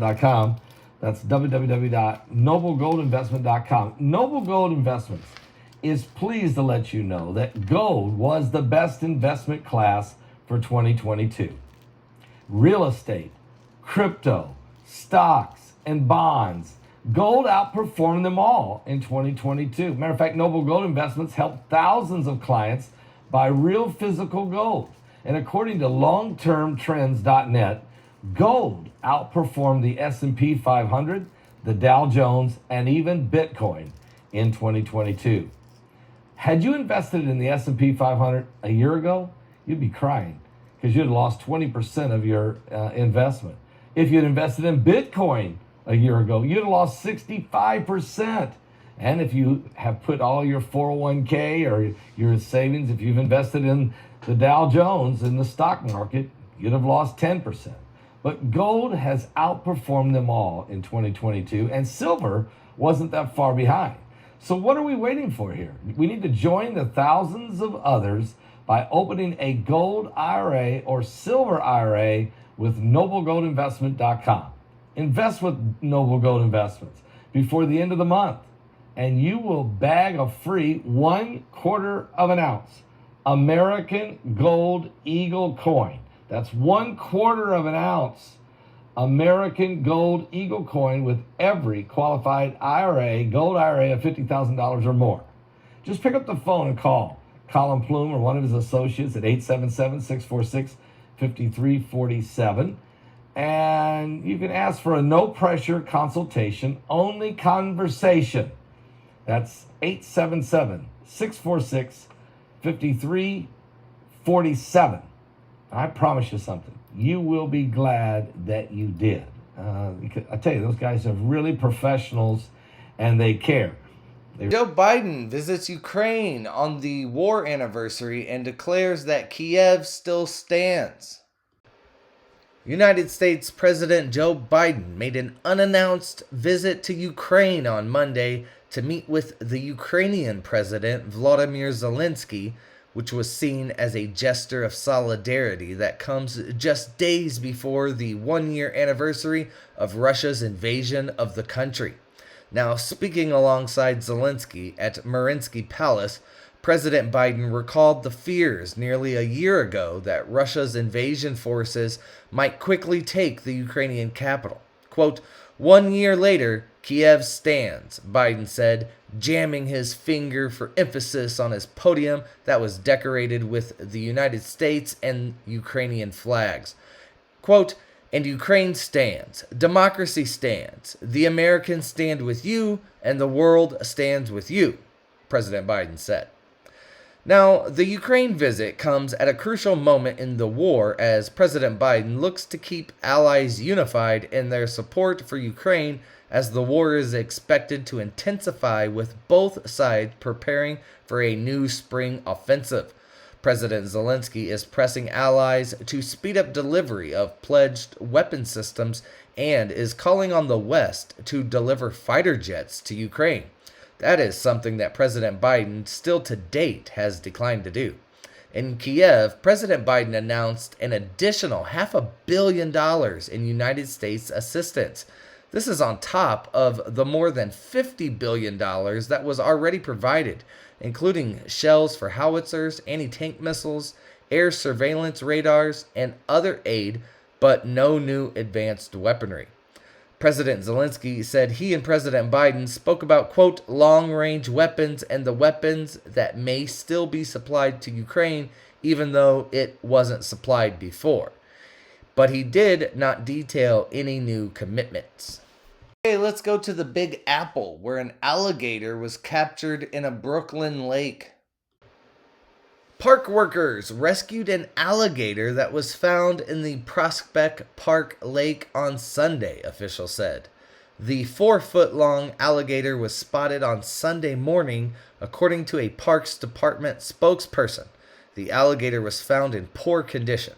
noblegoldinvestment.com. That's www.noblegoldinvestment.com. Noble Gold Investments is pleased to let you know that gold was the best investment class for 2022. Real estate, crypto, stocks, and bonds. Gold outperformed them all in 2022. Matter of fact, Noble Gold Investments helped thousands of clients buy real physical gold. And according to longtermtrends.net, gold outperformed the S&P 500, the Dow Jones, and even Bitcoin in 2022. Had you invested in the S&P 500 a year ago, you'd be crying because you'd lost 20% of your investment. If you'd invested in Bitcoin a year ago, you'd have lost 65%. And if you have put all your 401k or your savings, if you've invested in the Dow Jones in the stock market, you'd have lost 10%. But gold has outperformed them all in 2022, and silver wasn't that far behind. So what are we waiting for here? We need to join the thousands of others by opening a gold IRA or silver IRA with noblegoldinvestment.com. Invest with Noble Gold Investments before the end of the month, and you will bag a free 1/4 of an ounce American Gold Eagle coin. That's 1/4 of an ounce American Gold Eagle coin with every qualified IRA, gold IRA of $50,000 or more. Just pick up the phone and call Colin Plume or one of his associates at 877-646-5347. And you can ask for a no-pressure consultation, only conversation. That's 877-646-5347. I promise you something. You will be glad that you did. I tell you, those guys are really professionals and they care. Joe Biden visits Ukraine on the war anniversary and declares that Kyiv still stands. United States President Joe Biden made an unannounced visit to Ukraine on Monday to meet with the Ukrainian President Volodymyr Zelenskyy, which was seen as a gesture of solidarity that comes just days before the one-year anniversary of Russia's invasion of the country. Now, speaking alongside Zelenskyy at Mariinsky Palace, President Biden recalled the fears nearly a year ago that Russia's invasion forces might quickly take the Ukrainian capital. Quote, "1 year later, Kyiv stands," Biden said, jamming his finger for emphasis on his podium that was decorated with the United States and Ukrainian flags. Quote, "And Ukraine stands, democracy stands, the Americans stand with you, and the world stands with you," President Biden said. Now, the Ukraine visit comes at a crucial moment in the war as President Biden looks to keep allies unified in their support for Ukraine as the war is expected to intensify with both sides preparing for a new spring offensive. President Zelenskyy is pressing allies to speed up delivery of pledged weapon systems and is calling on the West to deliver fighter jets to Ukraine. That is something that President Biden still to date has declined to do. In Kyiv, President Biden announced an additional $500 million in United States assistance. This is on top of the more than $50 billion that was already provided, including shells for howitzers, anti-tank missiles, air surveillance radars, and other aid, but no new advanced weaponry. President Zelenskyy said he and President Biden spoke about, quote, long-range weapons and the weapons that may still be supplied to Ukraine, even though it wasn't supplied before. But he did not detail any new commitments. Okay, let's go to the Big Apple, where an alligator was captured in a Brooklyn lake. Park workers rescued an alligator that was found in the Prospect Park Lake on Sunday, officials said. The 4-foot-long alligator was spotted on Sunday morning, according to a Parks Department spokesperson. The alligator was found in poor condition.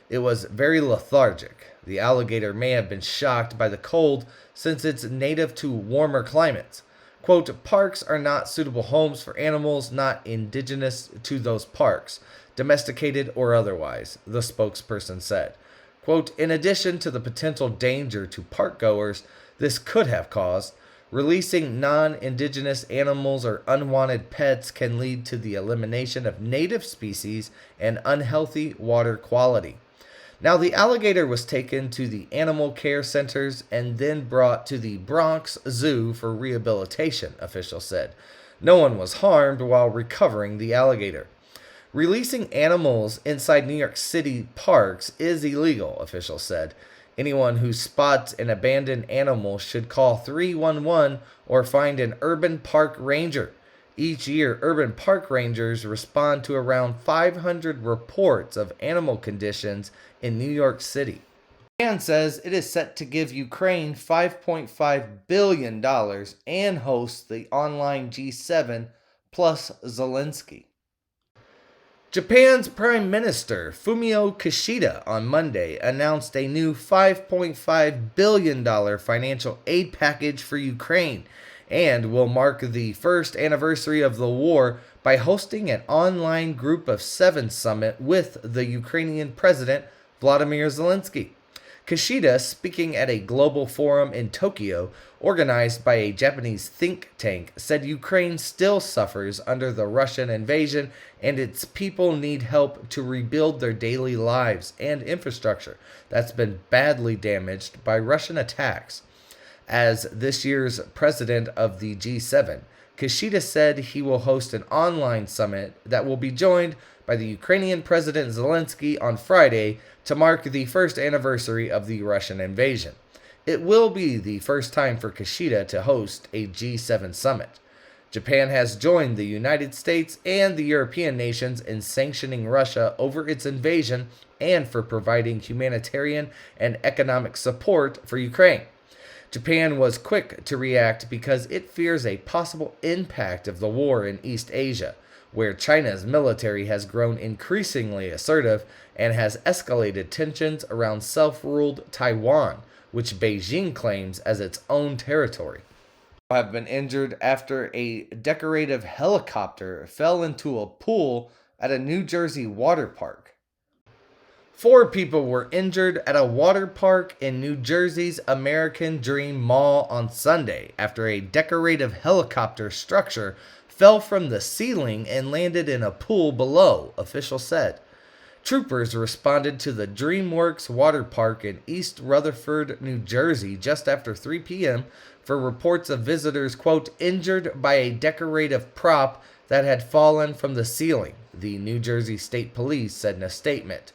It was very lethargic. The alligator may have been shocked by the cold since it's native to warmer climates. Quote, "Parks are not suitable homes for animals not indigenous to those parks, domesticated or otherwise," the spokesperson said. Quote, in addition to the potential danger to park goers this could have caused, releasing non-indigenous animals or unwanted pets can lead to the elimination of native species and unhealthy water quality. Now, the alligator was taken to the animal care centers and then brought to the Bronx Zoo for rehabilitation, officials said. No one was harmed while recovering the alligator. Releasing animals inside New York City parks is illegal, officials said. Anyone who spots an abandoned animal should call 311 or find an urban park ranger. Each year, urban park rangers respond to around 500 reports of animal conditions in New York City. Japan says it is set to give Ukraine $5.5 billion and host the online G7 plus Zelenskyy. Japan's Prime Minister Fumio Kishida on Monday announced a new $5.5 billion financial aid package for Ukraine and will mark the first anniversary of the war by hosting an online Group of Seven summit with the Ukrainian President Volodymyr Zelenskyy. Kishida, speaking at a global forum in Tokyo organized by a Japanese think tank, said Ukraine still suffers under the Russian invasion and its people need help to rebuild their daily lives and infrastructure that's been badly damaged by Russian attacks. As this year's president of the G7, Kishida said he will host an online summit that will be joined by the Ukrainian President Zelenskyy on Friday to mark the first anniversary of the Russian invasion. It will be the first time for Kishida to host a G7 summit. Japan has joined the United States and the European nations in sanctioning Russia over its invasion and for providing humanitarian and economic support for Ukraine. Japan was quick to react because it fears a possible impact of the war in East Asia, where China's military has grown increasingly assertive and has escalated tensions around self-ruled Taiwan, which Beijing claims as its own territory. Have been injured after a decorative helicopter fell into a pool at a New Jersey water park. 4 people were injured at a water park in New Jersey's American Dream Mall on Sunday after a decorative helicopter structure fell from the ceiling and landed in a pool below, officials said. Troopers responded to the DreamWorks water park in East Rutherford, New Jersey just after 3 p.m. for reports of visitors, quote, injured by a decorative prop that had fallen from the ceiling, the New Jersey State Police said in a statement.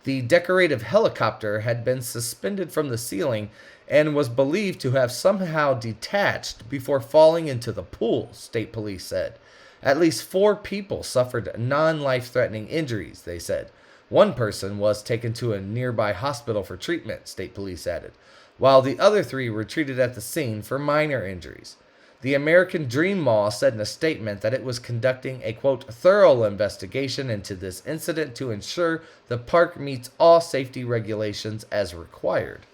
The decorative helicopter had been suspended from the ceiling and was believed to have somehow detached before falling into the pool, state police said. At least 4 people suffered non-life-threatening injuries, they said. 1 person was taken to a nearby hospital for treatment, state police added, while the other 3 were treated at the scene for minor injuries. The American Dream Mall said in a statement that it was conducting a, quote, thorough investigation into this incident to ensure the park meets all safety regulations as required.